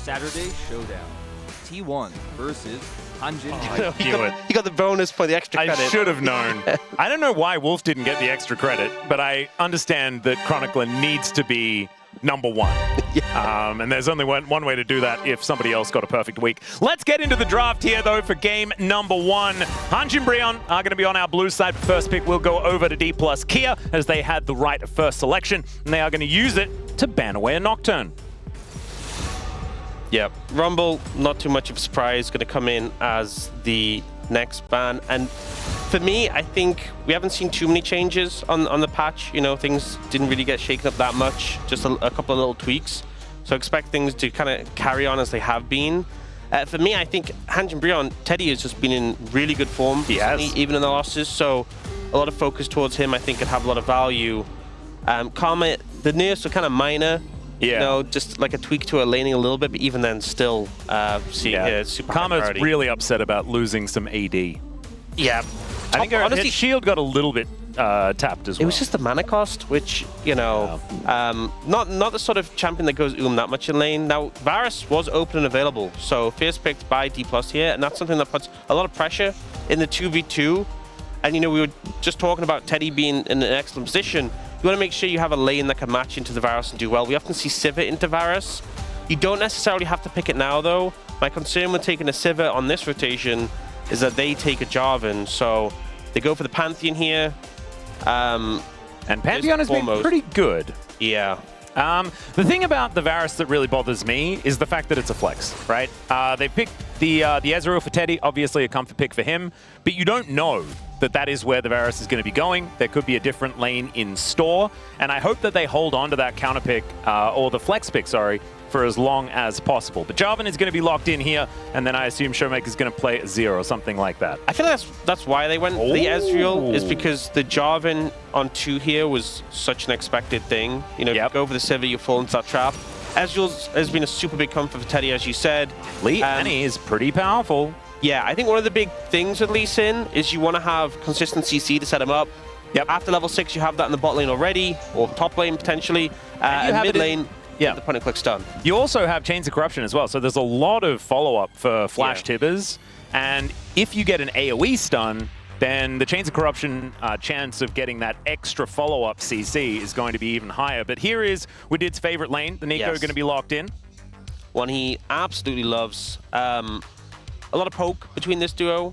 Saturday Showdown. T1 versus Hanjin. You got the bonus for the extra credit. I should have known. I don't know why Wolf didn't get the extra credit, but I understand that Chronicler needs to be number one. And there's only one way to do that if somebody else got a perfect week. Let's get into the draft here, though, for game number one. Hanjin Brion are going to be on our blue side. First pick will go over to D+ Kia, as they had the right of first selection, and they are going to use it to ban away a Nocturne. Yeah, Rumble, not too much of a surprise, going to come in as the next ban. And for me, I think we haven't seen too many changes on the patch. You know, things didn't really get shaken up that much, just a couple of little tweaks. So expect things to kind of carry on as they have been. For me, I think Hanjin Brion, Teddy has just been in really good form, even in the losses. So a lot of focus towards him, I think, could have a lot of value. Karma, the nerfs are kind of minor. Yeah. You know, just like a tweak to her laning a little bit, but even then, still it's super Karma's really upset about losing some AD. Yeah. I think her hit shield got a little bit tapped as well. It was just the mana cost, which, you know, not the sort of champion that goes that much in lane. Now, Varus was open and available, so first picked by D+ here, and that's something that puts a lot of pressure in the 2v2. And, you know, we were just talking about Teddy being in an excellent position. You want to make sure you have a lane that can match into the Varus and do well. We often see Sivir into Varus. You don't necessarily have to pick it now, though. My concern with taking a Sivir on this rotation is that they take a Jarvan, so they go for the Pantheon here. And Pantheon has been pretty good. Yeah. The thing about the Varus that really bothers me is the fact that it's a flex, right? They picked the Ezreal for Teddy, obviously a comfort pick for him, but you don't know that is where the Varus is going to be going. There could be a different lane in store, and I hope that they hold on to that counter pick, or the flex pick, sorry, for as long as possible. But Jarvan is going to be locked in here, and then I assume Showmaker is going to play Azir or something like that. I feel that's why they went for the Ezreal, is because the Jarvan on 2 here was such an expected thing. You know, if you go for the Sivir, you fall into that trap. Ezreal has been a super big comfort for Teddy, as you said. Lee Annie is pretty powerful. Yeah, I think one of the big things with Lee Sin is you want to have consistent CC to set him up. Yep. After level 6, you have that in the bot lane already, or top lane potentially. And mid lane, the point and click stun. You also have Chains of Corruption as well, so there's a lot of follow-up for Flash Tibbers. And if you get an AoE stun, then the Chains of Corruption chance of getting that extra follow-up CC is going to be even higher. But here is Widid's favorite lane, the Nico, going to be locked in. One he absolutely loves. A lot of poke between this duo,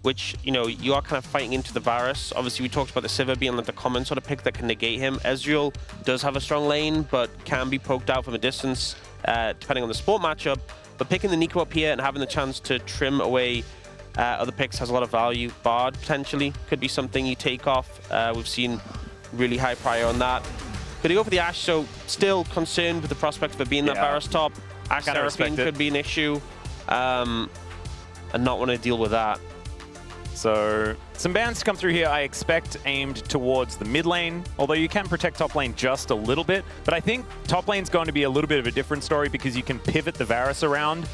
which, you know, you are kind of fighting into the Varus. Obviously, we talked about the Sivir being like the common sort of pick that can negate him. Ezreal does have a strong lane, but can be poked out from a distance, depending on the support matchup. But picking the Nico up here and having the chance to trim away other picks has a lot of value. Bard, potentially, could be something you take off. We've seen really high prior on that. Could he go for the Ashe? So still concerned with the prospect of being that Varus top. Ashe Seraphine could be an issue. And not want to deal with that. So some bans to come through here I expect aimed towards the mid lane, although you can protect top lane just a little bit. But I think top lane's going to be a little bit of a different story because you can pivot the Varus around,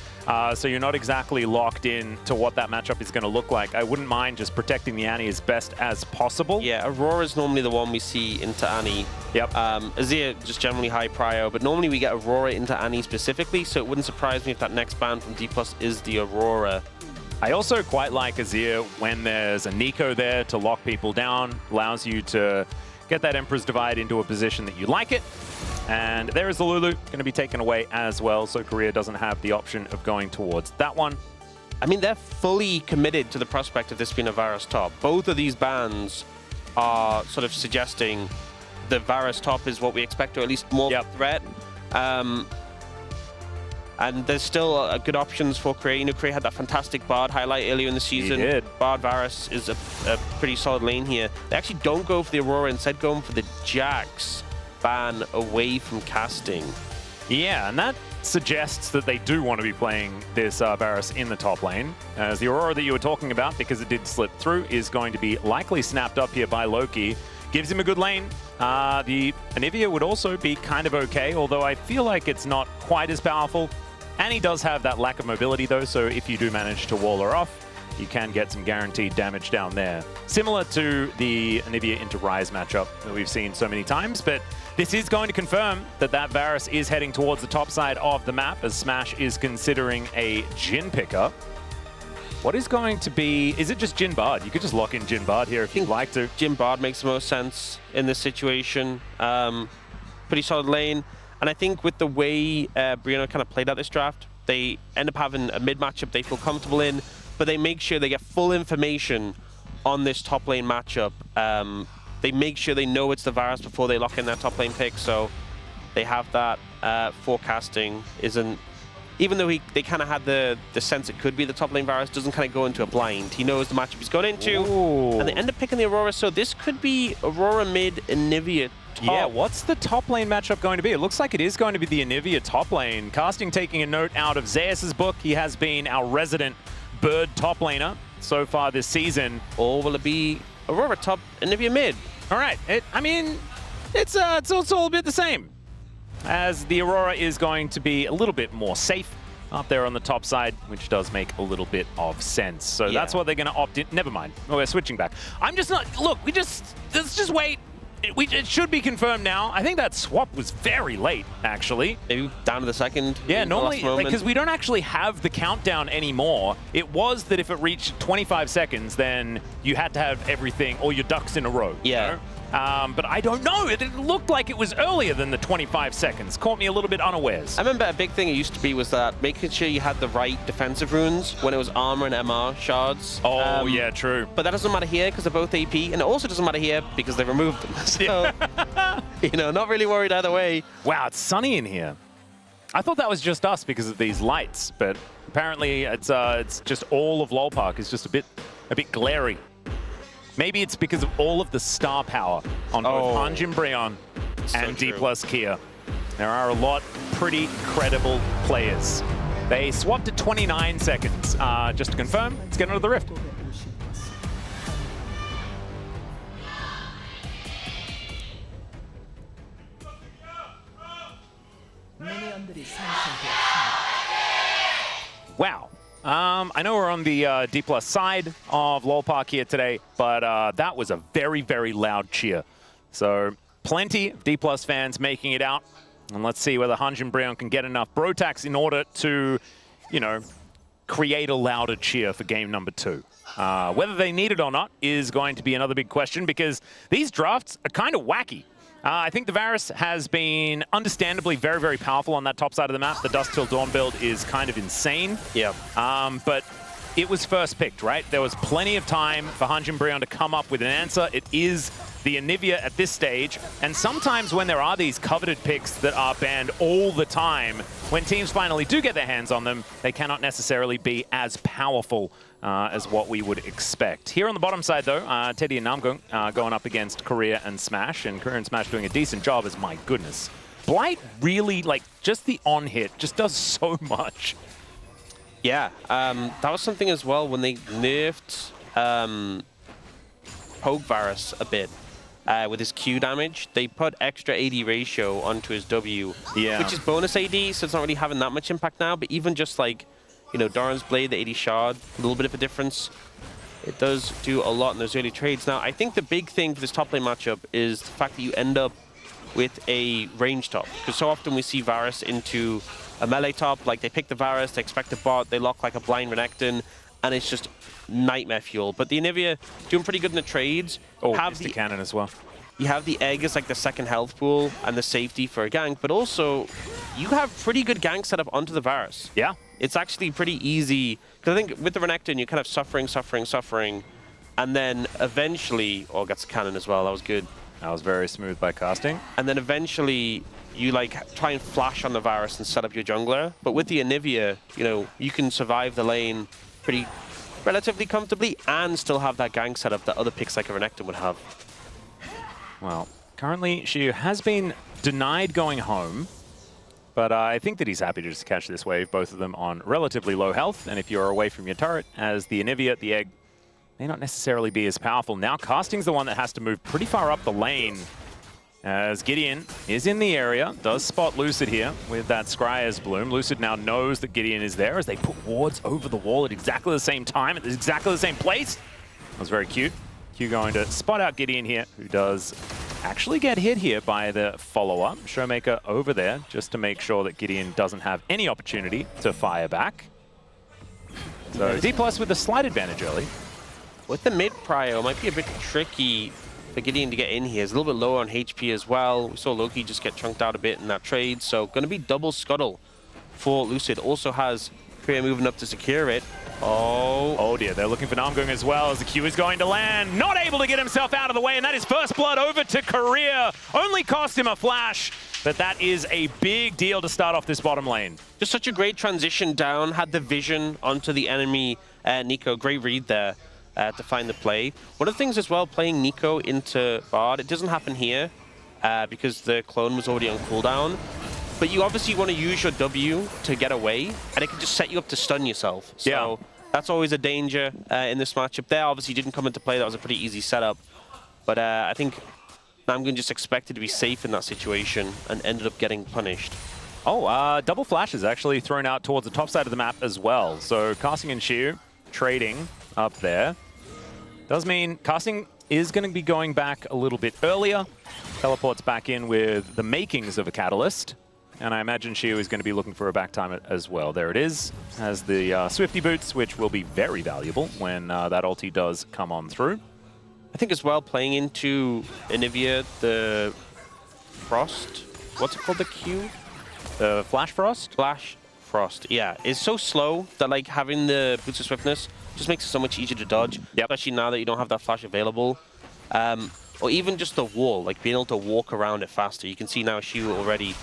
so you're not exactly locked in to what that matchup is going to look like. I wouldn't mind just protecting the Annie as best as possible. Yeah, Aurora's normally the one we see into Annie. Yep. Azir just generally high prio, but normally we get Aurora into Annie specifically, so it wouldn't surprise me if that next ban from D+ is the Aurora. I also quite like Azir when there's a Nico there to lock people down, allows you to get that Emperor's Divide into a position that you like it. And there is the Lulu, going to be taken away as well, so Korea doesn't have the option of going towards that one. I mean, they're fully committed to the prospect of this being a Varus top. Both of these bans are sort of suggesting the Varus top is what we expect, or at least more threat. And there's still good options for Korea. You know, Korea had that fantastic Bard highlight earlier in the season. He did. Bard Varus is a pretty solid lane here. They actually don't go for the Aurora, instead going for the Jax ban away from casting. Yeah, and that suggests that they do want to be playing this Varus in the top lane, as the Aurora that you were talking about, because it did slip through, is going to be likely snapped up here by Loki. Gives him a good lane. The Anivia would also be kind of okay, although I feel like it's not quite as powerful. And he does have that lack of mobility, though, so if you do manage to wall her off, you can get some guaranteed damage down there. Similar to the Anivia into Ryze matchup that we've seen so many times, but this is going to confirm that that Varus is heading towards the top side of the map as Smash is considering a Jhin pickup. What is going to be... Is it just Jhin Bard? You could just lock in Jhin Bard here if you'd like to. Jhin Bard makes the most sense in this situation. Pretty solid lane. And I think with the way Brianna kind of played out this draft, they end up having a mid matchup they feel comfortable in, but they make sure they get full information on this top lane matchup. They make sure they know it's the Varus before they lock in their top lane pick, so they have that forecasting isn't... Even though they kind of had the sense it could be the top lane Varus, doesn't kind of go into a blind. He knows the matchup he's going into, and they end up picking the Aurora, so this could be Aurora mid, Anivia top. Yeah, what's the top lane matchup going to be? It looks like it is going to be the Anivia top lane. Casting taking a note out of Zeus' book. He has been our resident bird top laner so far this season. Or will it be Aurora top, Anivia mid? All right, I mean, it's all a bit the same. As the Aurora is going to be a little bit more safe up there on the top side, which does make a little bit of sense. So that's what they're going to opt in. Never mind. Oh, we're switching back. I'm just not... Look, let's just wait. It should be confirmed now. I think that swap was very late, actually. Maybe down to the second. Yeah, normally, because we don't actually have the countdown anymore. It was that if it reached 25 seconds, then you had to have everything, all your ducks in a row. Yeah. You know? But I don't know. It looked like it was earlier than the 25 seconds. Caught me a little bit unawares. I remember a big thing it used to be was that making sure you had the right defensive runes when it was armor and MR shards. Oh, yeah, true. But that doesn't matter here because they're both AP, and it also doesn't matter here because they removed them. So, you know, not really worried either way. Wow, it's sunny in here. I thought that was just us because of these lights, but apparently it's just all of Lol Park is just a bit glary. Maybe it's because of all of the star power on both Hanjin Breon and D+ Kia. There are a lot pretty credible players. They swapped at 29 seconds. Just to confirm, let's get into the Rift. Wow. I know we're on the D+ side of Lol Park here today, but that was a very, very loud cheer. So plenty of D+ fans making it out. And let's see whether Hanjin Breon can get enough Brotax in order to, you know, create a louder cheer for game number 2. Whether they need it or not is going to be another big question because these drafts are kind of wacky. I think the Varus has been understandably very, very powerful on that top side of the map. The Dusk Till Dawn build is kind of insane. Yeah. But it was first picked, right? There was plenty of time for Hanjin Breon to come up with an answer. It is the Anivia at this stage. And sometimes when there are these coveted picks that are banned all the time, when teams finally do get their hands on them, they cannot necessarily be as powerful as what we would expect. Here on the bottom side, though, Teddy and Namgung going up against Korea and Smash, and Korea and Smash doing a decent job, as my goodness. Blight really, like, just the on-hit just does so much. Yeah, that was something as well when they nerfed Pogue Varus a bit. With his Q damage, they put extra AD ratio onto his W, which is bonus AD, so it's not really having that much impact now, but even just like, you know, Doran's Blade, the AD Shard, a little bit of a difference. It does do a lot in those early trades. Now, I think the big thing for this top lane matchup is the fact that you end up with a range top, because so often we see Varus into a melee top, like they pick the Varus, they expect a bot, they lock like a blind Renekton, and it's just nightmare fuel. But the Anivia doing pretty good in the trades. Oh, have the cannon as well. You have the egg as like the second health pool and the safety for a gank, but also you have pretty good gank set up onto the Varus. Yeah. It's actually pretty easy, because I think with the Renekton, you're kind of suffering, and then eventually, oh, gets a cannon as well, that was good. That was very smooth by casting. And then eventually, you like try and flash on the Varus and set up your jungler, but with the Anivia, you know, you can survive the lane pretty relatively comfortably and still have that gank setup that other picks like a Renekton would have. Well, currently she has been denied going home, but I think that he's happy to just catch this wave, both of them on relatively low health, and if you're away from your turret, as the Anivia, the egg, may not necessarily be as powerful. Now casting's the one that has to move pretty far up the lane. as Gideon is in the area, does spot Lucid here with that Scryer's Bloom. Lucid now knows that Gideon is there as they put wards over the wall at exactly the same time, at exactly the same place. That was very cute. Q going to spot out Gideon here, who does actually get hit here by the follow-up. Showmaker over there just to make sure that Gideon doesn't have any opportunity to fire back. So D+ with a slight advantage early. With the mid prio, it might be a bit tricky for Gideon to get in here. He's a little bit lower on HP as well. We saw Loki just get chunked out a bit in that trade, so going to be double scuttle for Lucid. Also has Korea moving up to secure it. Oh dear, they're looking for Namgung as well as the Q is going to land. Not able to get himself out of the way, and that is first blood over to Korea. Only cost him a flash, but that is a big deal to start off this bottom lane. Just such a great transition down, had the vision onto the enemy. Nico, great read there to find the play. One of the things as well, playing Nico into Bard, it doesn't happen here because the clone was already on cooldown. But you obviously want to use your W to get away, and it can just set you up to stun yourself. So that's always a danger in this matchup. There obviously didn't come into play. That was a pretty easy setup. But I think Namgun just expected to be safe in that situation and ended up getting punished. Oh, double flash is actually thrown out towards the top side of the map as well. So Casting and Shiu trading up there. Does mean Casting is going to be going back a little bit earlier. Teleports back in with the makings of a catalyst. And I imagine Shiu is going to be looking for a back time as well. There it is. Has the Swifty boots, which will be very valuable when that ulti does come on through. I think as well, playing into Anivia, the Frost, what's it called, the Q? The Flash Frost? Flash Frost, yeah. It's so slow that like having the boots of swiftness just makes it so much easier to dodge, especially now that you don't have that flash available. Or even just the wall, like being able to walk around it faster. You can see now Shiu already.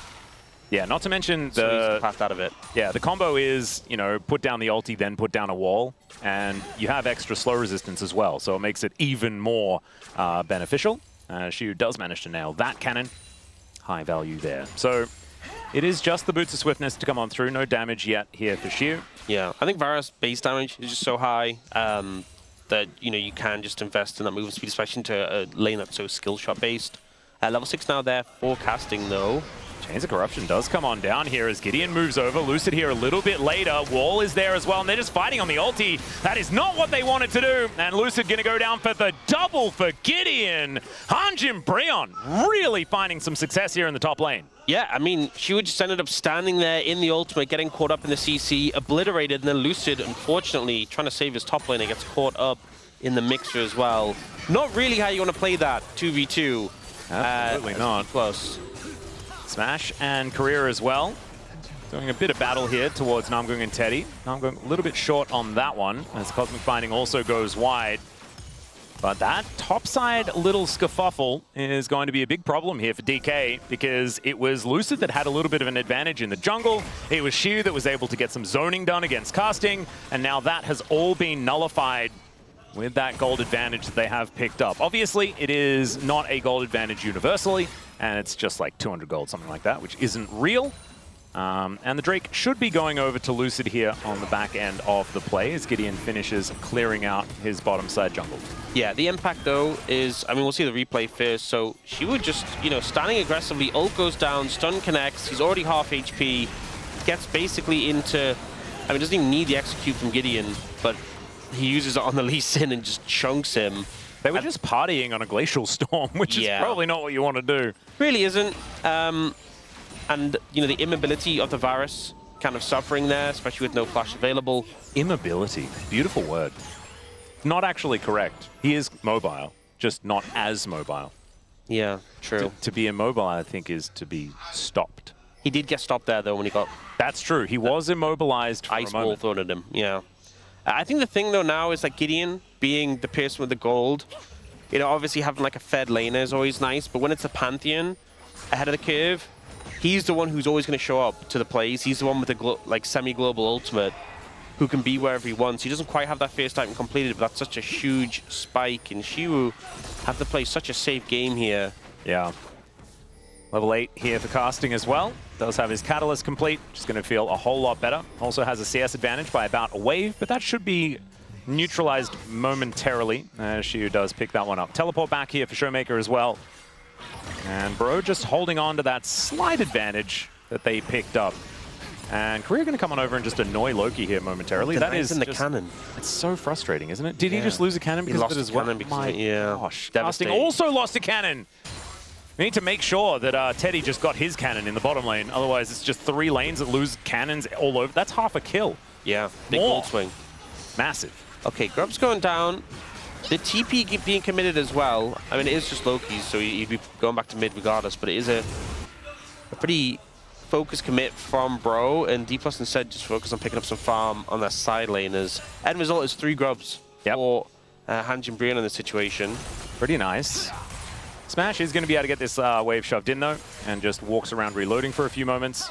Yeah, not to mention the passed out of it. Yeah, the combo is, you know, put down the ulti, then put down a wall, and you have extra slow resistance as well, so it makes it even more beneficial. Shiu does manage to nail that cannon. High value there. So it is just the boots of swiftness to come on through. No damage yet here for Shiu. Yeah, I think Varus base damage is just so high that, you know, you can just invest in that movement speed, especially into a lane that's so skill shot based. Level 6 now there for casting though. Chains of Corruption does come on down here as Gideon moves over. Lucid here a little bit later. Wall is there as well, and they're just fighting on the ulti. That is not what they wanted to do. And Lucid going to go down for the double for Gideon. Hanjin Breon really finding some success here in the top lane. Yeah, I mean, she would just ended up standing there in the ultimate, getting caught up in the CC, obliterated, and then Lucid, unfortunately, trying to save his top lane, and gets caught up in the mixer as well. Not really how you want to play that 2v2. Absolutely not. Close. Smash and Career as well. Doing a bit of battle here towards Namgung and Teddy. Namgung a little bit short on that one as Cosmic Binding also goes wide. But that topside little skerfuffle is going to be a big problem here for DK because it was Lucid that had a little bit of an advantage in the jungle. It was Shiu that was able to get some zoning done against casting, and now that has all been nullified with that gold advantage that they have picked up. Obviously, it is not a gold advantage universally, and it's just like 200 gold, something like that, which isn't real. And the Drake should be going over to Lucid here on the back end of the play as Gideon finishes clearing out his bottom side jungle. Yeah, the impact though is, I mean, we'll see the replay first. So she would just, you know, standing aggressively, ult goes down, stun connects, he's already half HP, gets basically into, I mean, doesn't even need the execute from Gideon, but he uses it on the Lee Sin and just chunks him. They were just partying on a glacial storm, which is probably not what you want to do. Really isn't. And, you know, the immobility of the Varus kind of suffering there, especially with no flash available. Immobility. Beautiful word. Not actually correct. He is mobile, just not as mobile. Yeah, true. To be immobile, I think, is to be stopped. He did get stopped there, though, when he got... That's true. He was immobilized for ice a moment. ball thrown at him, yeah. I think the thing, though, now is that Gideon being the person with the gold, you know, obviously having like a fed laner is always nice, but when it's a Pantheon ahead of the curve, he's the one who's always going to show up to the plays. He's the one with the like semi-global ultimate who can be wherever he wants. He doesn't quite have that first item completed, but that's such a huge spike. And Shiu have to play such a safe game here. Yeah. Level 8 here for casting as well. Does have his catalyst complete, just going to feel a whole lot better. Also has a CS advantage by about a wave, but that should be neutralized momentarily. Shiu does pick that one up. Teleport back here for Showmaker as well. And Bro just holding on to that slight advantage that they picked up. And Korea going to come on over and just annoy Loki here momentarily. That is in the cannon. It's so frustrating, isn't it? Did he just lose a cannon because lost of it as a well? cannon because My of it, yeah. gosh. Casting Devastating. also lost a cannon. We need to make sure that Teddy just got his cannon in the bottom lane. Otherwise, it's just 3 lanes that lose cannons all over. That's half a kill. Yeah, big More. gold swing. Massive. Okay, Grub's going down. The TP being committed as well. I mean, it is just Loki's, so he'd be going back to mid regardless, but it is a pretty focused commit from Bro, and D+ instead just focus on picking up some farm on their side lane. As end result is 3 Grubs for Hanjin Brion in this situation. Pretty nice. Smash is going to be able to get this wave shoved in, though, and just walks around reloading for a few moments.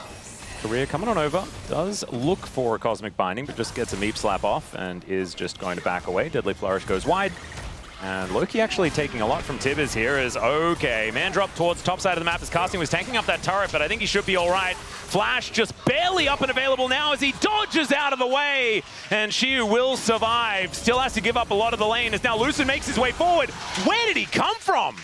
Korea coming on over, does look for a Cosmic Binding, but just gets a Meep Slap off and is just going to back away. Deadly Flourish goes wide. And Loki actually taking a lot from Tibbers here is okay. Man drop towards top side of the map as Casting was tanking up that turret, but I think he should be all right. Flash just barely up and available now as he dodges out of the way. And Shiu will survive. Still has to give up a lot of the lane as now Lucid makes his way forward. Where did he come from?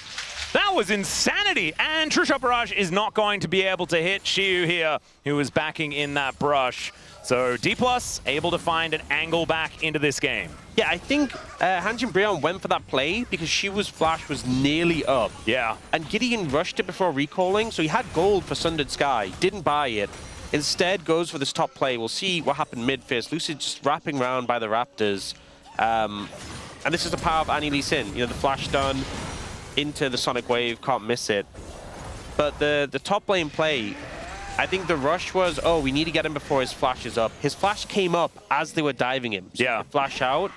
That was insanity. And True Shot Barrage is not going to be able to hit Shiu here, who was backing in that brush. So D+ able to find an angle back into this game. Yeah, I think Hanjin Brion went for that play because Shiu's flash was nearly up. Yeah. And Gideon rushed it before recalling, so he had gold for Sundered Sky, didn't buy it. Instead goes for this top play. We'll see what happened mid-fist. Lucid just wrapping around by the Raptors. And this is the power of Annie Lee Sin. You know, the flash done into the Sonic Wave, can't miss it. But the top lane play, I think the rush was, oh, we need to get him before his flash is up. His flash came up as they were diving him. So yeah. Flash out.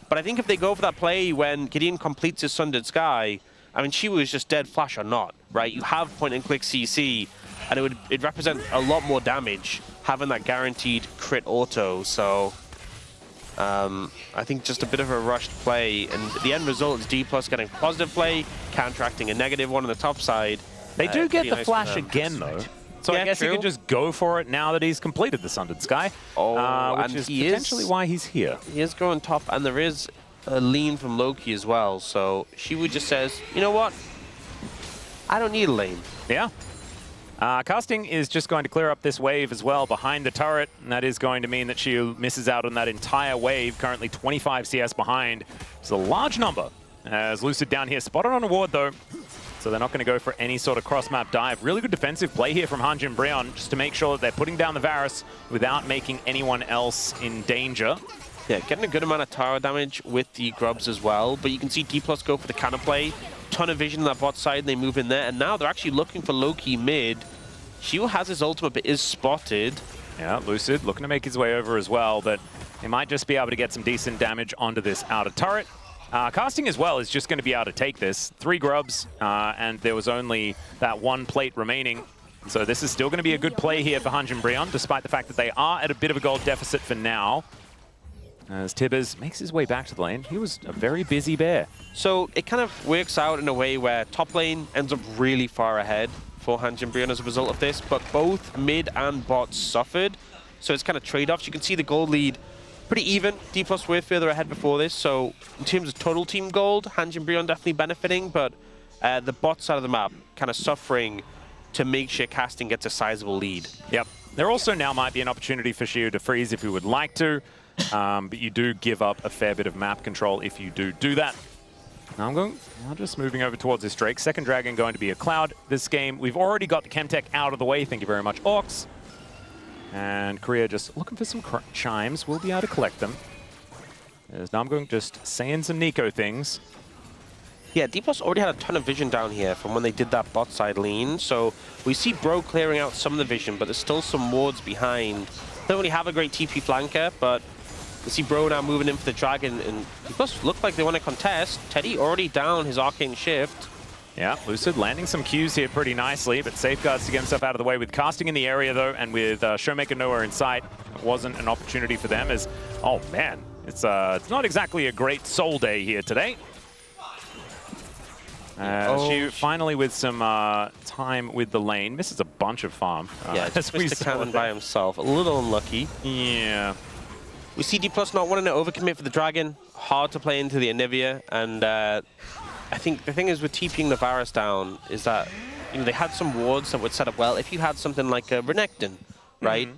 But I think if they go for that play when Gideon completes his Sundered Sky, I mean, she was just dead flash or not, right? You have point-and-click CC, and it'd represent a lot more damage having that guaranteed crit auto. So I think just a bit of a rushed play, and the end result is D+ getting positive play, counteracting a negative one on the top side. They do get the nice flash again, though. So Yeah, I guess true. he could just go for it now that he's completed the Sundered Sky. Oh, which and is he potentially why he's here. He is going top, and there is a lean from Loki as well. So Shiwu just says, you know what? I don't need a lane. Yeah. Casting is just going to clear up this wave as well behind the turret, and that is going to mean that she misses out on that entire wave, currently 25 CS behind. It's a large number, as Lucid down here spotted on a ward though, so they're not going to go for any sort of cross-map dive. Really good defensive play here from Hanjin Brion, just to make sure that they're putting down the Varus without making anyone else in danger. Yeah, getting a good amount of tower damage with the Grubs as well, but you can see D+ go for the counter play. Ton of vision on that bot side, and they move in there, and now they're actually looking for Loki mid. Shiu has his ultimate, but is spotted. Yeah, Lucid looking to make his way over as well, but he might just be able to get some decent damage onto this outer turret. Casting as well is just going to be able to take this. 3 Grubs, and there was only that 1 plate remaining. So this is still going to be a good play here for Hanjin Brion, despite the fact that they are at a bit of a gold deficit for now. As Tibbers makes his way back to the lane. He was a very busy bear. So it kind of works out in a way where top lane ends up really far ahead for Hanjin Brion as a result of this, but both mid and bot suffered. So it's kind of trade-offs. You can see the gold lead pretty even. D+ were further ahead before this, so in terms of total team gold, Hanjin Brion definitely benefiting, but the bot side of the map kind of suffering to make sure Casting gets a sizable lead. Yep. There also now might be an opportunity for Shiu to freeze if he would like to, but you do give up a fair bit of map control if you do that. Now I'm just moving over towards this Drake. Second Dragon going to be a Cloud this game. We've already got the Chemtech out of the way. Thank you very much, Orcs. And Korea just looking for some chimes. We'll be able to collect them. There's Namgung just saying some Nico things. Yeah, D+ already had a ton of vision down here from when they did that bot side lean. So we see Bro clearing out some of the vision, but there's still some wards behind. They don't really have a great TP flanker, but we see Bro now moving in for the Dragon, and D+ look like they want to contest. Teddy already down his Arcane Shift. Yeah, Lucid landing some Qs here pretty nicely, but safeguards to get himself out of the way with Casting in the area though, and with Showmaker nowhere in sight. It wasn't an opportunity for them as, oh man, it's not exactly a great soul day here today. Shiu finally with some time with the lane. Misses a bunch of farm. Yeah, just missed the cannon by himself. A little unlucky. Yeah. We see D+ not wanting to overcommit for the Dragon. Hard to play into the Anivia, and I think the thing is with TPing the Varus down is that you know, they had some wards that would set up well. If you had something like a Renekton, right?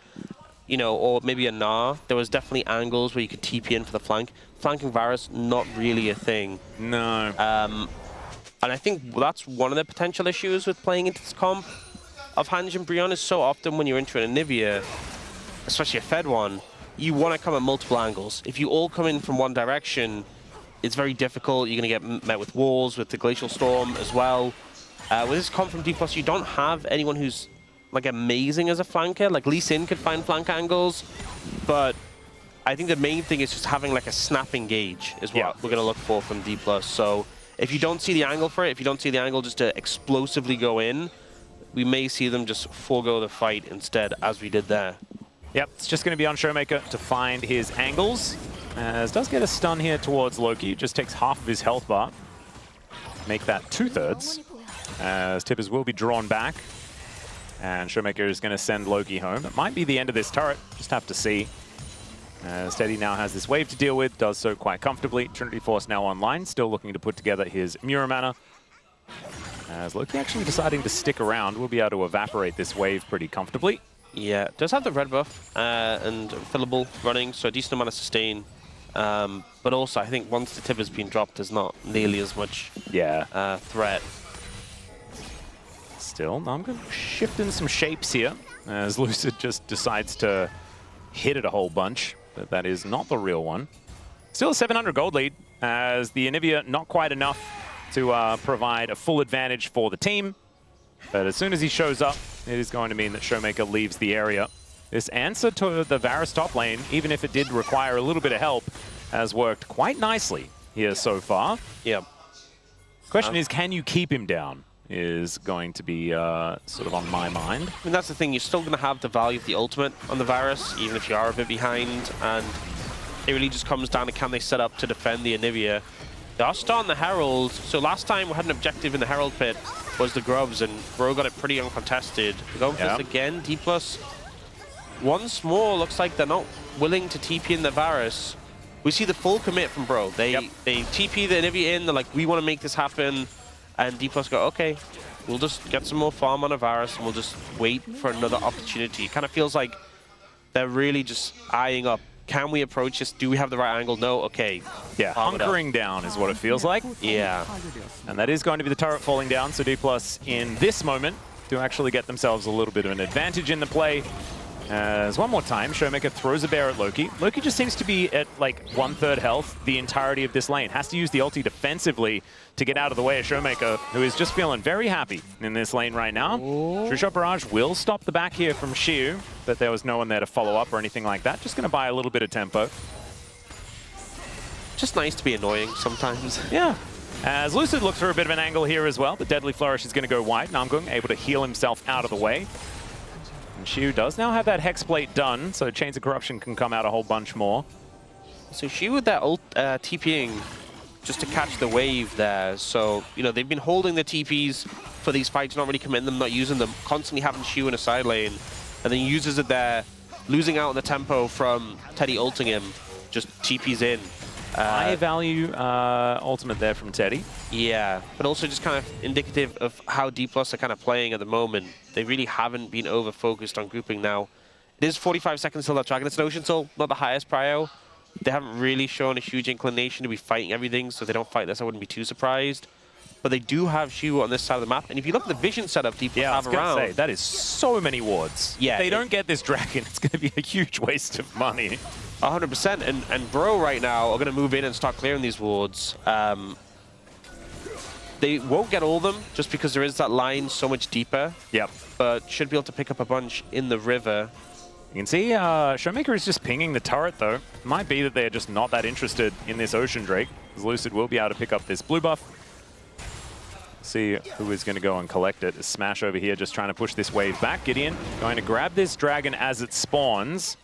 You know, or maybe a Gnar, there was definitely angles where you could TP in for the flank. Flanking Varus, not really a thing. No. And I think that's one of the potential issues with playing into this comp of Hanj and Brion is so often when you're into an Anivia, especially a Fed one, you want to come at multiple angles. If you all come in from one direction, it's very difficult. You're going to get met with walls, with the Glacial Storm as well. With this comp from D+, you don't have anyone who's like amazing as a flanker. Like Lee Sin could find flank angles, but I think the main thing is just having like a snapping gauge is what we're going to look for from D+. So if you don't see the angle for it, if you don't see the angle just to explosively go in, we may see them just forego the fight instead, as we did there. Yep, it's just going to be on Showmaker to find his angles. As does get a stun here towards Loki. Just takes half of his health bar. Make that 2/3. As Tibbers will be drawn back. And Showmaker is going to send Loki home. It might be the end of this turret. Just have to see. As Teddy now has this wave to deal with. Does so quite comfortably. Trinity Force now online. Still looking to put together his Muramana. As Loki actually deciding to stick around. We'll be able to evaporate this wave pretty comfortably. Yeah, does have the red buff and fillable running, so a decent amount of sustain. But also, I think once the tip has been dropped, there's not nearly as much threat. Still, I'm going to shift in some shapes here, as Lucid just decides to hit it a whole bunch, but that is not the real one. Still a 700 gold lead, as the Anivia not quite enough to provide a full advantage for the team. But as soon as he shows up, it is going to mean that Showmaker leaves the area. This answer to the Varus top lane, even if it did require a little bit of help, has worked quite nicely here so far. Yeah. Question is, can you keep him down? Is going to be sort of on my mind. I mean, that's the thing. You're still going to have the value of the ultimate on the Varus, even if you are a bit behind. And it really just comes down to can they set up to defend the Anivia. They are starting the Herald. So last time we had an objective in the Herald pit was the Grubs, and Bro got it pretty uncontested. We're going for this again. D+. Once more, looks like they're not willing to TP in the Varus. We see the full commit from Bro. They TP the Anivia in. They're like, we want to make this happen. And D+ go, okay, we'll just get some more farm on a Varus, and we'll just wait for another opportunity. It kind of feels like they're really just eyeing up. Can we approach this? Do we have the right angle? No? Okay. Yeah, hunkering down is what it feels like. Yeah. And that is going to be the turret falling down, so D+ in this moment do actually get themselves a little bit of an advantage in the play. As one more time, Showmaker throws a bear at Loki. Loki just seems to be at like 1/3 health the entirety of this lane. Has to use the ulti defensively to get out of the way of Showmaker, who is just feeling very happy in this lane right now. True Shot Barrage will stop the back here from Xiu, but there was no one there to follow up or anything like that. Just going to buy a little bit of tempo. Just nice to be annoying sometimes. Yeah. As Lucid looks for a bit of an angle here as well, the Deadly Flourish is going to go wide. Namgung able to heal himself out of the way. And Xiu does now have that Hex Plate done, so Chains of Corruption can come out a whole bunch more. So Xiu with that ult TPing just to catch the wave there. So, you know, they've been holding the TPs for these fights, not really committing them, not using them, constantly having Xiu in a side lane. And then he uses it there, losing out on the tempo from Teddy ulting him, just TPs in. High value ultimate there from Teddy. Yeah, but also just kind of indicative of how D+ are kind of playing at the moment. They really haven't been over-focused on grouping now. It is 45 seconds till that Dragon. It's an Ocean Soul, not the highest prio. They haven't really shown a huge inclination to be fighting everything, so if they don't fight this, I wouldn't be too surprised. But they do have Xiu on this side of the map, and if you look at the vision setup D+ have around... Say, that is so many wards. Yeah, if they don't get this Dragon, it's going to be a huge waste of money. 100%, and Bro right now are going to move in and start clearing these wards. They won't get all of them, just because there is that line so much deeper. Yep. But should be able to pick up a bunch in the river. You can see Showmaker is just pinging the turret, though. Might be that they're just not that interested in this Ocean Drake, because Lucid will be able to pick up this blue buff. See who is going to go and collect it. Smash over here just trying to push this wave back. Gideon going to grab this dragon as it spawns.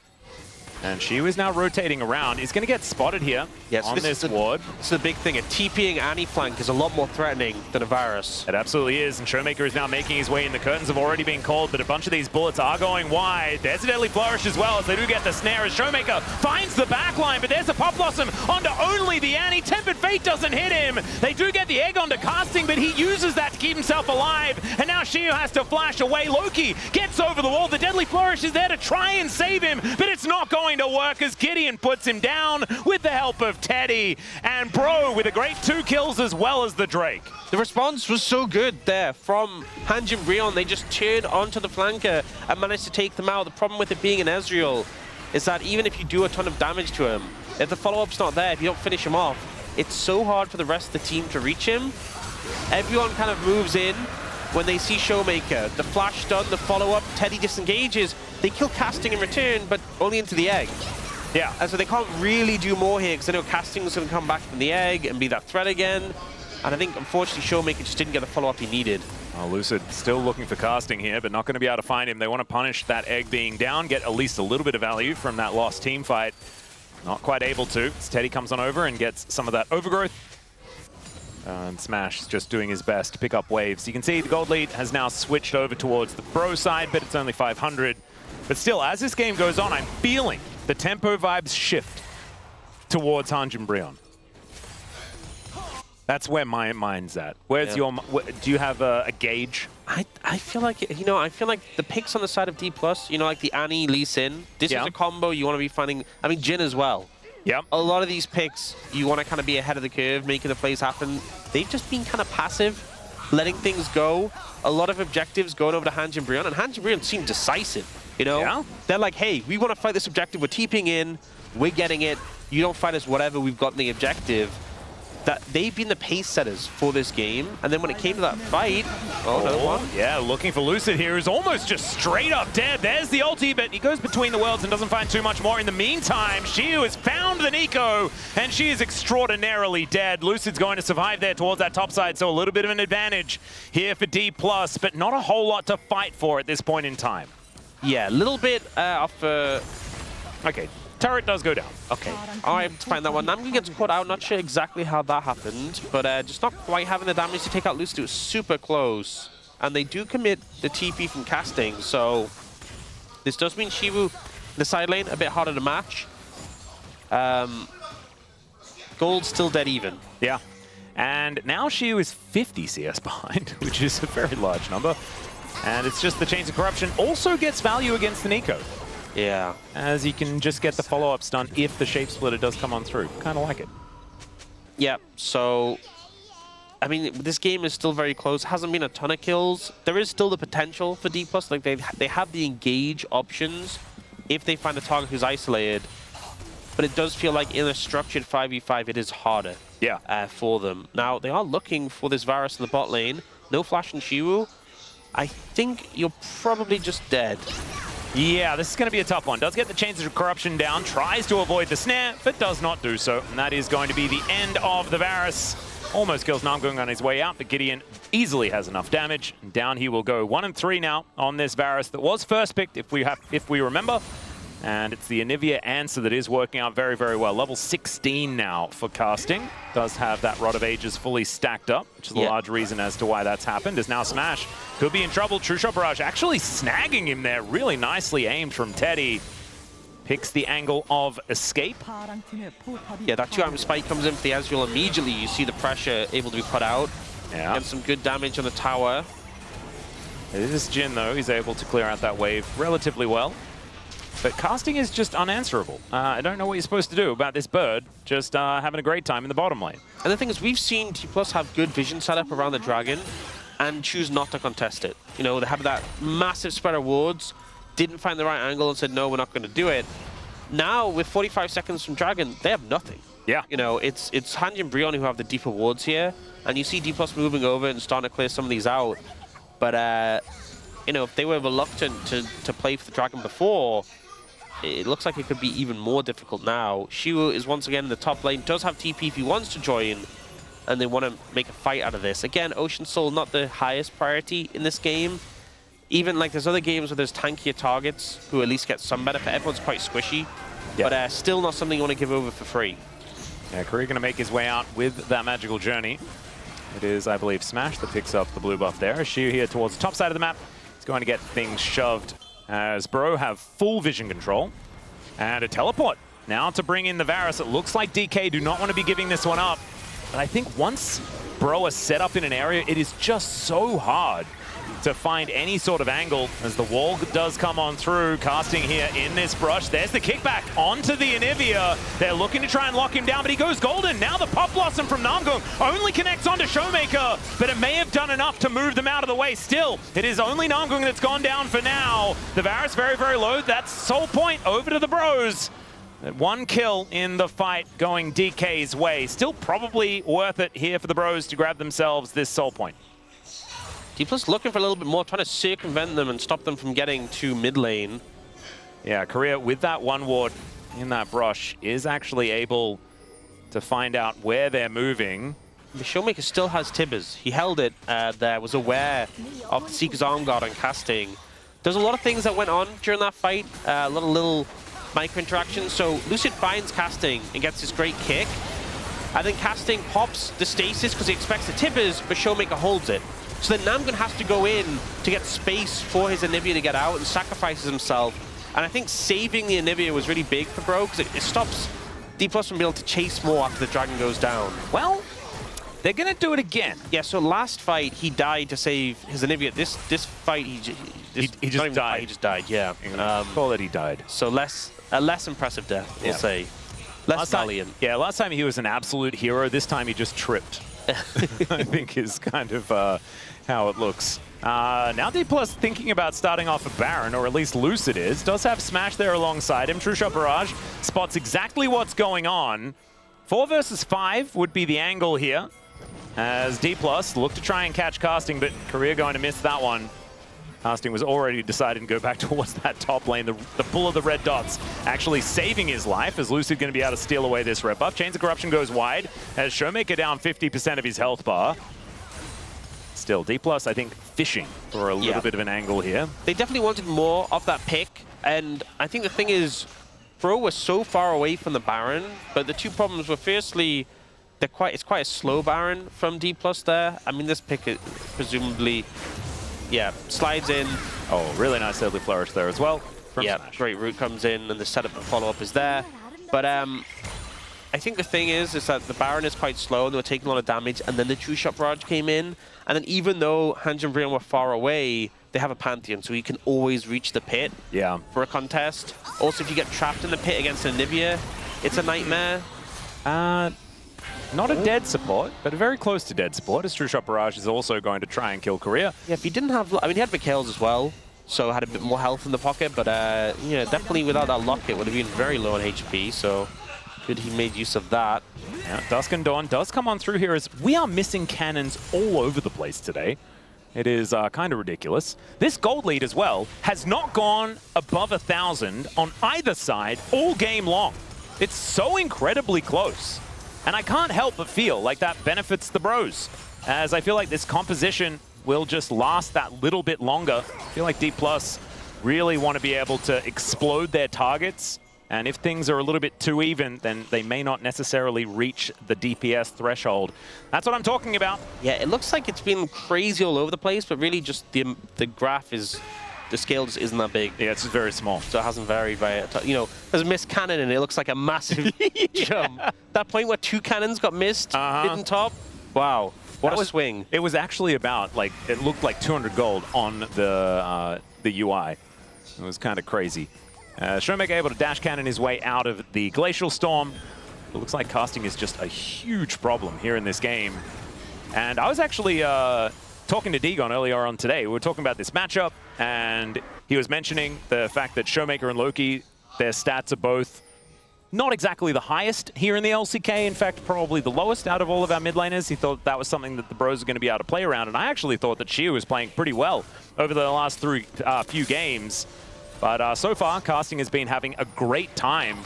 And she was now rotating around. Is going to get spotted here on this ward. This is the big thing. A TPing Annie flank is a lot more threatening than a Varus. It absolutely is, and Showmaker is now making his way in. The curtains have already been called, but a bunch of these bullets are going wide. There's a deadly flourish as well, as they do get the snare, as Showmaker finds the backline, but there's a Pop Blossom onto only the Annie. Tempered Fate doesn't hit him. They do get the egg onto Casting, but he uses that to keep himself alive, and now Shiu has to flash away. Loki gets over the wall. The deadly flourish is there to try and save him, but it's not going to work, as Gideon puts him down with the help of Teddy. And Bro with a great 2 kills as well as the Drake. The response was so good there from Hanj and Brion. They just turned onto the flanker and managed to take them out. The problem with it being an Ezreal is that even if you do a ton of damage to him, if the follow-up's not there, if you don't finish him off, it's so hard for the rest of the team to reach him. Everyone kind of moves in when they see Showmaker. The flash done, the follow-up, Teddy disengages. They kill Casting in return, but only into the egg. Yeah. And so they can't really do more here, because I know Casting's going to come back from the egg and be that threat again. And I think, unfortunately, Showmaker just didn't get the follow-up he needed. Oh, Lucid still looking for Casting here, but not going to be able to find him. They want to punish that egg being down, get at least a little bit of value from that lost team fight. Not quite able to. Teddy comes on over and gets some of that overgrowth. And Smash is just doing his best to pick up waves. You can see the gold lead has now switched over towards the Bro side, but it's only 500. But still, as this game goes on, I'm feeling the tempo vibes shift towards Hanj and Brion. That's where my mind's at. Where's your? Do you have a gauge? I feel like, you know, I feel like the picks on the side of D+, you know, like the Annie, Lee Sin, this is a combo you want to be finding. I mean, Jhin as well. Yep. A lot of these picks, you want to kind of be ahead of the curve, making the plays happen. They've just been kind of passive, letting things go. A lot of objectives going over to Hanj and Brion, and Hanj and Brion seem decisive, you know? Yeah. They're like, hey, we want to fight this objective. We're TPing in. We're getting it. You don't fight us, whatever. We've gotten the objective. That they've been the pace setters for this game, and then when it came to that fight, another one. Yeah, looking for Lucid here, who's almost just straight up dead. There's the ulti, but he goes between the worlds and doesn't find too much more. In the meantime, Shiu has found the Nico, and she is extraordinarily dead. Lucid's going to survive there towards that top side, so a little bit of an advantage here for D+, but not a whole lot to fight for at this point in time. Yeah, a little bit off. Okay. Turret does go down. Okay, all right, to find that one. Namgi gets caught out. Not sure exactly how that happened, but just not quite having the damage to take out Lucid. It was super close. And they do commit the TP from Casting, so this does mean Shivu, the side lane, a bit harder to match. Gold's still dead even. Yeah. And now Shiu is 50 CS behind, which is a very large number. And it's just the Chains of Corruption also gets value against the Nico. Yeah. As he can just get the follow-up stun if the Shape Splitter does come on through. Kind of like it. Yeah, so, I mean, this game is still very close. Hasn't been a ton of kills. There is still the potential for D+. Like, they have the engage options if they find a target who's isolated. But it does feel like in a structured 5v5, it is harder for them. Now, they are looking for this Varus in the bot lane. No flash in Shiwu. I think you're probably just dead. Yeah, this is going to be a tough one. Does get the Chains of Corruption down, tries to avoid the snare, but does not do so. And that is going to be the end of the Varus. Almost kills Namgung on his way out, but Gideon easily has enough damage. And down he will go. 1 and 3 now on this Varus that was first picked, if we remember. And it's the Anivia answer that is working out very, very well. Level 16 now for Casting. Does have that Rod of Ages fully stacked up, which is a large reason as to why that's happened. Is now Smash could be in trouble. True Shot Barrage actually snagging him there. Really nicely aimed from Teddy. Picks the angle of escape. Yeah, that 2-item spike comes in for the Ezreal immediately. You see the pressure able to be put out. Yeah. And some good damage on the tower. It is Jhin, though. He's able to clear out that wave relatively well. But Casting is just unanswerable. I don't know what you're supposed to do about this bird just having a great time in the bottom lane. And the thing is, we've seen T+ have good vision setup around the dragon and choose not to contest it. You know, they had that massive spread of wards, didn't find the right angle and said, no, we're not going to do it. Now, with 45 seconds from dragon, they have nothing. Yeah. You know, it's Hanj and Brion who have the deeper wards here, and you see D+ moving over and starting to clear some of these out. But, you know, if they were reluctant to play for the dragon before, it looks like it could be even more difficult now. Shiu is once again in the top lane, does have TP if he wants to join, and they want to make a fight out of this. Again, Ocean Soul not the highest priority in this game. Even like there's other games where there's tankier targets who at least get some benefit. Everyone's quite squishy. Yeah. but still not something you want to give over for free. Yeah, Korea going to make his way out with that magical journey. It is, I believe, Smash that picks up the blue buff there. Shu here towards the top side of the map. He's going to get things shoved as Bro have full vision control. And a teleport now to bring in the Varus. It looks like DK do not want to be giving this one up. But I think once Bro is set up in an area, it is just so hard to find any sort of angle as the wall does come on through. Casting here in this brush. There's the kickback onto the Anivia. They're looking to try and lock him down, but he goes golden. Now the Pop Blossom from Namgung only connects onto Showmaker, but it may have done enough to move them out of the way. Still, it is only Namgung that's gone down for now. The Varus very, very low. That's Soul Point over to the Bros. One kill in the fight going DK's way. Still probably worth it here for the Bros to grab themselves this Soul Point. D+ looking for a little bit more, trying to circumvent them and stop them from getting to mid lane. Yeah, Korea with that one ward in that brush is actually able to find out where they're moving. The Showmaker still has Tibbers. He held it there, was aware of the Seeker's Arm Guard and casting. There's a lot of things that went on during that fight, a lot of little micro interactions. So Lucid finds casting and gets this great kick. And then casting pops the stasis because he expects the Tibbers, but Showmaker holds it. So then Namgun has to go in to get space for his Anivia to get out and sacrifices himself. And I think saving the Anivia was really big for Bro because it stops D+ from being able to chase more after the dragon goes down. Well, they're going to do it again. Yeah, so last fight he died to save his Anivia. This fight he just died. He just died, yeah. Call it he died. So a less impressive death, we'll say. Less valiant. Yeah, last time he was an absolute hero. This time he just tripped. I think is kind of how it looks. Now D+ thinking about starting off a Baron, or at least Lucid is. Does have Smash there alongside him. True Shot Barrage spots exactly what's going on. 4 versus 5 would be the angle here, as D+ look to try and catch casting, but Korea going to miss that one. Casting was already decided to go back towards that top lane. The pull of the red dots actually saving his life, as Lucid going to be able to steal away this red buff. Chains of Corruption goes wide, as Showmaker down 50% of his health bar. Still, D+, I think, fishing for a little bit of an angle here. They definitely wanted more of that pick, and I think the thing is, Bro was so far away from the Baron, but the two problems were, firstly, it's quite a slow Baron from D+ there. I mean, this pick is presumably... Yeah, slides in. Oh, really nice Deadly Flourish there as well. Yeah, Smash. great root comes in, and the setup and follow-up is there. But I think the thing is that the Baron is quite slow, and they were taking a lot of damage, and then the True Shot Barrage came in. And then even though Hanj and Brion were far away, they have a Pantheon, so you can always reach the pit for a contest. Also, if you get trapped in the pit against an Anivia, it's a nightmare. Not a dead support, but very close to dead support, as True Shot Barrage is also going to try and kill Korea. Yeah, if he didn't have... I mean, he had Mikhail's as well, so had a bit more health in the pocket, but yeah, definitely without that lock, it would have been very low on HP, so good he made use of that. Yeah, Dusk and Dawn does come on through here, as we are missing cannons all over the place today. It is kind of ridiculous. This gold lead as well has not gone above 1,000 on either side all game long. It's so incredibly close. And I can't help but feel like that benefits the Bros, as I feel like this composition will just last that little bit longer. I feel like D+ really want to be able to explode their targets, and if things are a little bit too even, then they may not necessarily reach the DPS threshold. That's what I'm talking about. Yeah, it looks like it's been crazy all over the place, but really just the graph is... The scale just isn't that big. Yeah, it's very small. So it hasn't varied by, you know, there's a missed cannon and it looks like a massive jump. That point where 2 cannons got missed, hidden top. Wow, what a swing. It was actually about, like, it looked like 200 gold on the UI. It was kind of crazy. Showmaker able to dash cannon his way out of the Glacial Storm. It looks like casting is just a huge problem here in this game. And I was actually talking to Degon earlier on today. We were talking about this matchup, and he was mentioning the fact that Showmaker and Loki, their stats are both not exactly the highest here in the LCK. In fact, probably the lowest out of all of our mid laners. He thought that was something that the Bros are going to be able to play around, and I actually thought that Shia was playing pretty well over the last few games. But so far, casting has been having a great time,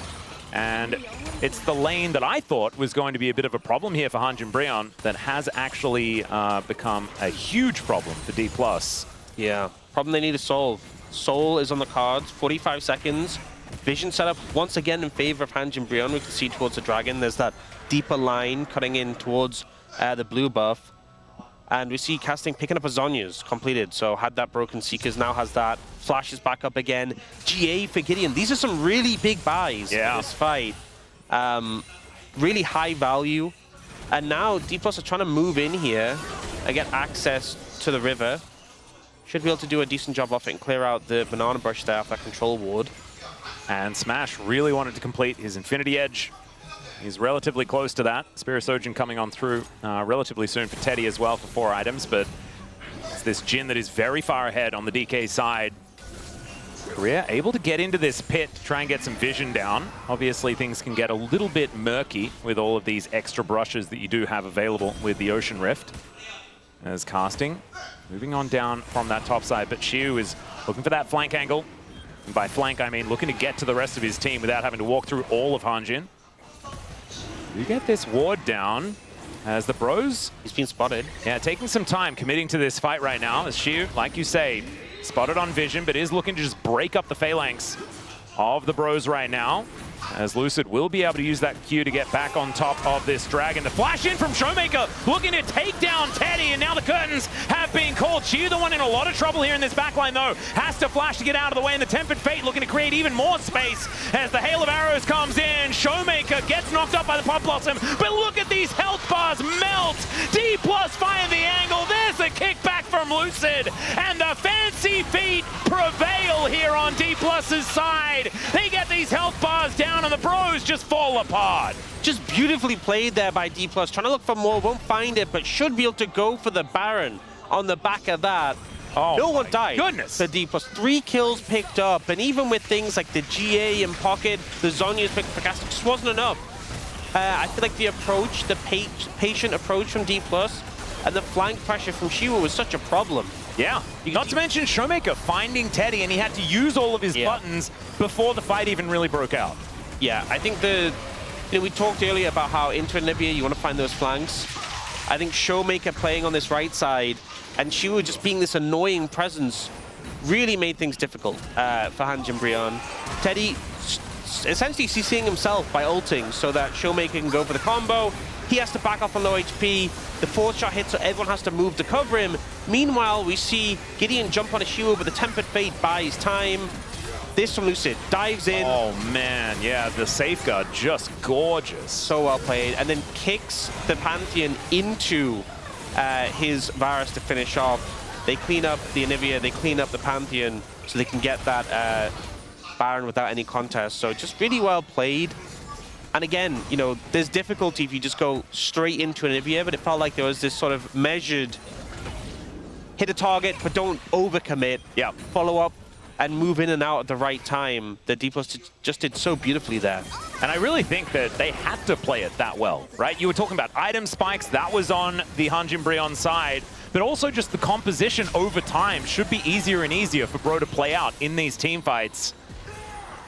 and it's the lane that I thought was going to be a bit of a problem here for Hanj and Brion that has actually become a huge problem for D+. Yeah, problem they need to solve. Soul is on the cards, 45 seconds. vision setup once again in favor of Hanjin Brion. We can see towards the dragon. There's that deeper line cutting in towards the blue buff. And we see casting picking up a Zhonya's completed. So had that broken Seekers, now has that. Flashes back up again. GA for Gideon. These are some really big buys in this fight. Really high value. And now D+ are trying to move in here and get access to the river. Should be able to do a decent job off it and clear out the banana brush there off that control ward. And Smash really wanted to complete his Infinity Edge. He's relatively close to that. Spirit Surgeon coming on through relatively soon for Teddy as well for 4 items, but it's this Jhin that is very far ahead on the DK side. Korea able to get into this pit to try and get some vision down. Obviously things can get a little bit murky with all of these extra brushes that you do have available with the Ocean Rift. As casting, moving on down from that top side, but Xiu is looking for that flank angle. And by flank, I mean looking to get to the rest of his team without having to walk through all of Hanjin. You get this ward down as the bros. He's been spotted. Yeah, taking some time, committing to this fight right now. As Xiu, like you say, spotted on vision, but is looking to just break up the phalanx of the bros right now. As Lucid will be able to use that Q to get back on top of this dragon. The flash in from Showmaker, looking to take down Teddy, and now the curtains have been called. Xiu, the one in a lot of trouble here in this backline though, has to flash to get out of the way, and the Tempered Fate looking to create even more space as the Hail of Arrows comes in. Showmaker gets knocked up by the Pop Blossom, but look at these health bars melt. D+ find the angle, there's a kickback from Lucid, and the fancy feet prevail here on D+'s side. They get these health bars down, and the bros just fall apart. Just beautifully played there by D+, trying to look for more, won't find it, but should be able to go for the Baron on the back of that. Oh, no one died. Goodness. The D+, 3 kills picked up, and even with things like the GA in pocket, the Zhonya's picked for casting, just wasn't enough. I feel like the approach, the patient approach from D+, and the flank pressure from Xiu was such a problem. Yeah, not to mention Showmaker finding Teddy, and he had to use all of his buttons before the fight even really broke out. Yeah, I think we talked earlier about how into Anivia you want to find those flanks. I think Showmaker playing on this right side and Xiu just being this annoying presence really made things difficult for Hanjin Brion. Teddy essentially CCing himself by ulting so that Showmaker can go for the combo. He has to back off on low HP. The 4-shot hit, so everyone has to move to cover him. Meanwhile, we see Gideon jump on a Xiu, but the Tempered Fate buys time. This from Lucid, dives in. Oh man, yeah, the safeguard just gorgeous. So well played, and then kicks the Pantheon into his Varus to finish off. They clean up the Anivia, they clean up the Pantheon, so they can get that Baron without any contest. So just really well played. And again, you know, there's difficulty if you just go straight into Anivia, but it felt like there was this sort of measured hit a target, but don't overcommit. Yeah. Follow up and move in and out at the right time. The D+ just did so beautifully there. And I really think that they had to play it that well, right? You were talking about item spikes, that was on the Hanjin Brion side, but also just the composition over time should be easier and easier for Bro to play out in these team fights.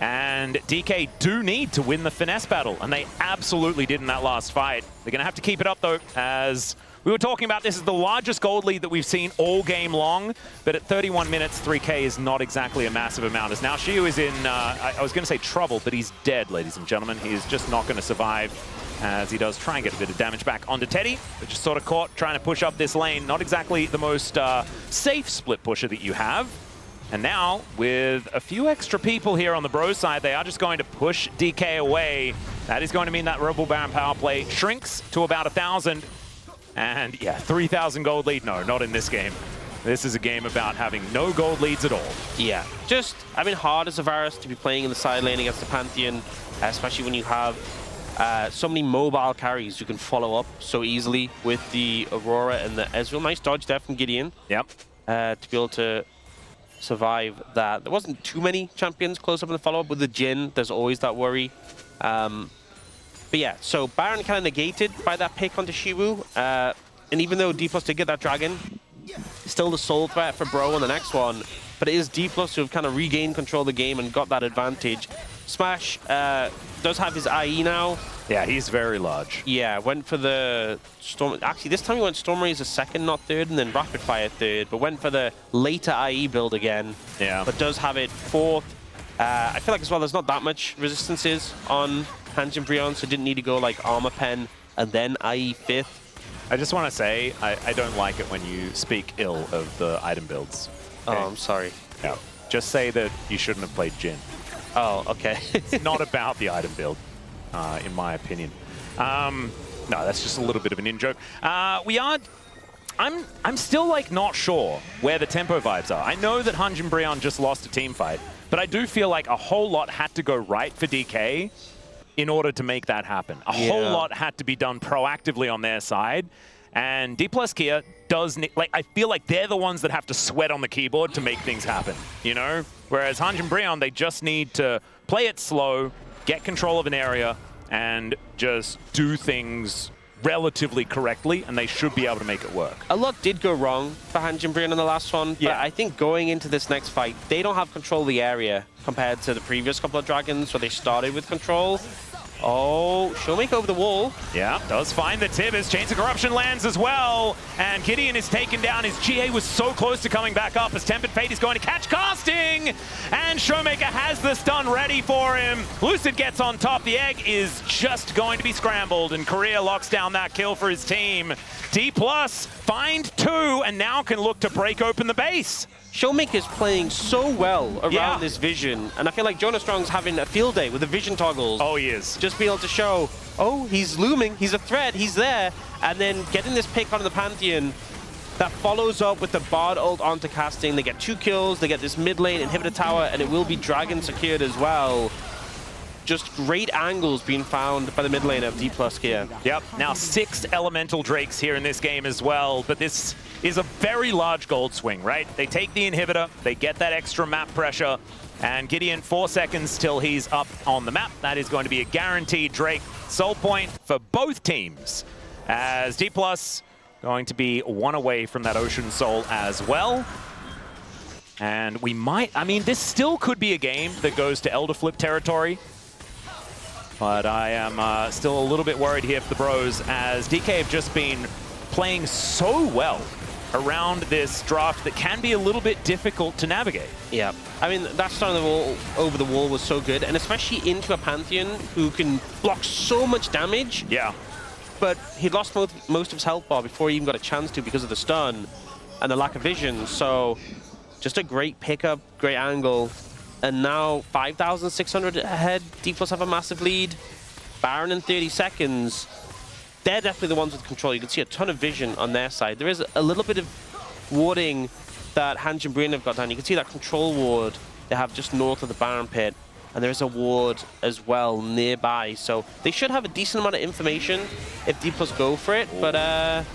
And DK do need to win the finesse battle, and they absolutely did in that last fight. They're going to have to keep it up, though, as we were talking about. This is the largest gold lead that we've seen all game long, but at 31 minutes, 3K is not exactly a massive amount. As now Xiu is in, I was going to say trouble, but he's dead, ladies and gentlemen. He's just not going to survive, as he does try and get a bit of damage back onto Teddy, but just sort of caught trying to push up this lane. Not exactly the most safe split pusher that you have. And now, with a few extra people here on the bro side, they are just going to push DK away. That is going to mean that Rebel Baron power play shrinks to about 1,000. And yeah, 3,000 gold lead. No, not in this game. This is a game about having no gold leads at all. Yeah, just, I mean, hard as a Varus to be playing in the side lane against the Pantheon, especially when you have so many mobile carries you can follow up so easily with the Aurora and the Ezreal. Nice dodge there from Gideon. Yep. To be able to survive that. There wasn't too many champions close up in the follow-up. With the Jhin, there's always that worry. But yeah, so Baron kind of negated by that pick onto Xiu. And even though D+ did get that dragon, still the sole threat for Bro on the next one. But it is D+ who have kind of regained control of the game and got that advantage. Smash does have his IE now. Yeah, he's very large. Yeah, went for the Storm. Actually, this time he went Storm Raze a second, not third, and then Rapid Fire third, but went for the later IE build again. Yeah. But does have it fourth. I feel like as well there's not that much resistances on Hanjin Brion, so didn't need to go like Armor Pen and then IE 5th. I just want to say, I don't like it when you speak ill of the item builds. Oh, Okay? I'm sorry. No. Just say that you shouldn't have played Jhin. Oh, okay. It's not about the item build, in my opinion. No, that's just a little bit of an in-joke. I'm still like not sure where the tempo vibes are. I know that Hanjin Brion just lost a team fight, but I do feel like a whole lot had to go right for DK in order to make that happen. A whole lot had to be done proactively on their side. And D+ Kia does, like, I feel like they're the ones that have to sweat on the keyboard to make things happen, you know? Whereas Hanjin Brion, they just need to play it slow, get control of an area, and just do things relatively correctly, and they should be able to make it work. A lot did go wrong for Hanjin Brion in the last one, but I think going into this next fight, they don't have control of the area compared to the previous couple of Dragons where they started with control. Oh, Showmaker over the wall. Yeah, does find the Tibbers. Chains of Corruption lands as well. And Gideon is taken down. His GA was so close to coming back up as Tempered Fate is going to catch casting. And Showmaker has the stun ready for him. Lucid gets on top. The egg is just going to be scrambled. And Korea locks down that kill for his team. D+ find 2 and now can look to break open the base. Showmaker's playing so well around this vision, and I feel like Jonah Strong's having a field day with the vision toggles. Oh, he is. Just be able to show, oh, he's looming, he's a threat, he's there, and then getting this pick onto the Pantheon that follows up with the Bard ult onto casting. They get 2 kills, they get this mid lane inhibitor tower, and it will be Dragon secured as well. Just great angles being found by the mid lane of D+ Kia. Yep, now 6 Elemental Drakes here in this game as well, but this is a very large gold swing, right? They take the inhibitor, they get that extra map pressure, and Gideon 4 seconds till he's up on the map. That is going to be a guaranteed Drake soul point for both teams, as D+ going to be 1 away from that Ocean Soul as well. And we might, I mean, this still could be a game that goes to Elder Flip territory. But I am still a little bit worried here for the bros, as DK have just been playing so well around this draft that can be a little bit difficult to navigate. Yeah, I mean, that start of the wall, over the wall was so good, and especially into a Pantheon who can block so much damage. Yeah. But he lost most of his health bar before he even got a chance to because of the stun and the lack of vision. So just a great pickup, great angle. And now 5,600 ahead. D+ have a massive lead. Baron in 30 seconds. They're definitely the ones with control. You can see a ton of vision on their side. There is a little bit of warding that Hanjin Brion have got down. You can see that control ward they have just north of the Baron pit. And there is a ward as well nearby. So they should have a decent amount of information if D+ go for it. But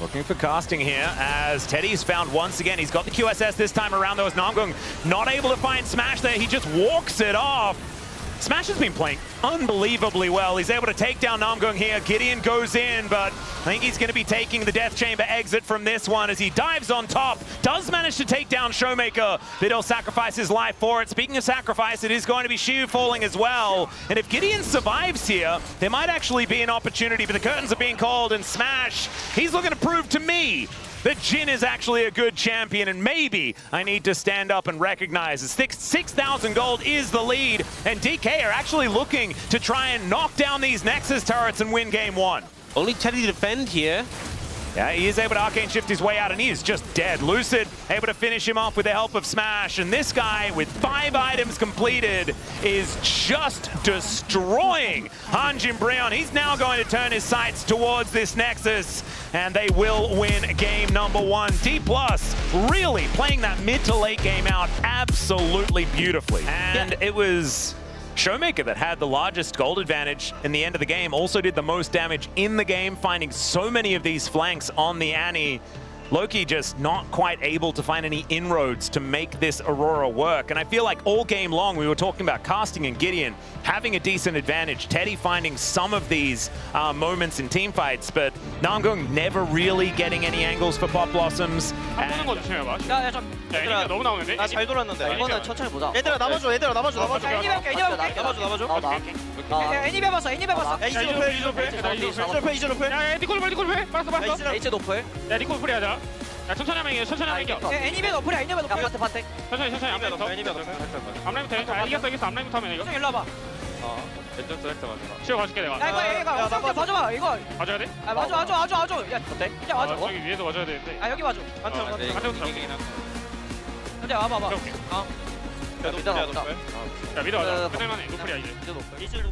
looking for casting here as Teddy's found once again. He's got the QSS this time around though, as Namgung not able to find Smash there. He just walks it off. Smash has been playing unbelievably well. He's able to take down Namgung here. Gideon goes in, but I think he's going to be taking the Death Chamber exit from this one as he dives on top. Does manage to take down Showmaker, but he'll sacrifice his life for it. Speaking of sacrifice, it is going to be Shiu falling as well. And if Gideon survives here, there might actually be an opportunity, but the curtains are being called, and Smash, he's looking to prove to me that Jhin is actually a good champion, and maybe I need to stand up and recognize 6,000 gold is the lead, and DK are actually looking to try and knock down these Nexus turrets and win game 1. only Teddy to defend here. Yeah, he is able to Arcane Shift his way out, and he is just dead. Lucid able to finish him off with the help of Smash, and this guy with 5 items completed is just destroying Hanjin Brion. He's now going to turn his sights towards this Nexus, and they will win game number 1. D+ really playing that mid to late game out absolutely beautifully. And it was Showmaker that had the largest gold advantage in the end of the game, also did the most damage in the game, finding so many of these flanks on the Annie. Loki just not quite able to find any inroads to make this Aurora work. And I feel like all game long we were talking about casting and Gideon having a decent advantage. Teddy finding some of these moments in team fights, but Namgung never really getting any angles for Pop Blossoms. 보는 거 조심해봐. 야야 좀 애니가 너무 나오는데? 나 잘 돌았는데 이번엔 천천히 보자. 얘들아 나봐줘 얘들아 나봐줘 애니 볼게 애니 볼게. 나봐줘 애니 배봤어 애니 배봤어. 야 이제 높여 이제 높여 이제 높여 야, 니콜 풀, 니콜 풀. 알았어, 알았어. 이제 높여 야, 니콜 풀이 하자. 야 천천히 하면 이겨. 천천히 하면 이겨. 애니메 너플이야. 애니메 너플. 양파트 판택. 천천히 앞라인부터. 앞라인부터. 아 이겼어. 앞라인부터 하면 이거. 형 일로 와봐. 왼쪽 select 맞아. 치고 가줄게 내가. 야 이거 야, 나 옥상태 봐줘봐. 이거. 봐줘야 돼? 아 맞아. 야 어때? 야 맞아. 저기 위에도 봐줘야 되는데. 아 여기 맞아. 한쪽부터. 근데 와봐. 오케이. 야, 높다. 야 미드 와자. 끝낼만해. 노플이야 이제. 이제 높아. 이슬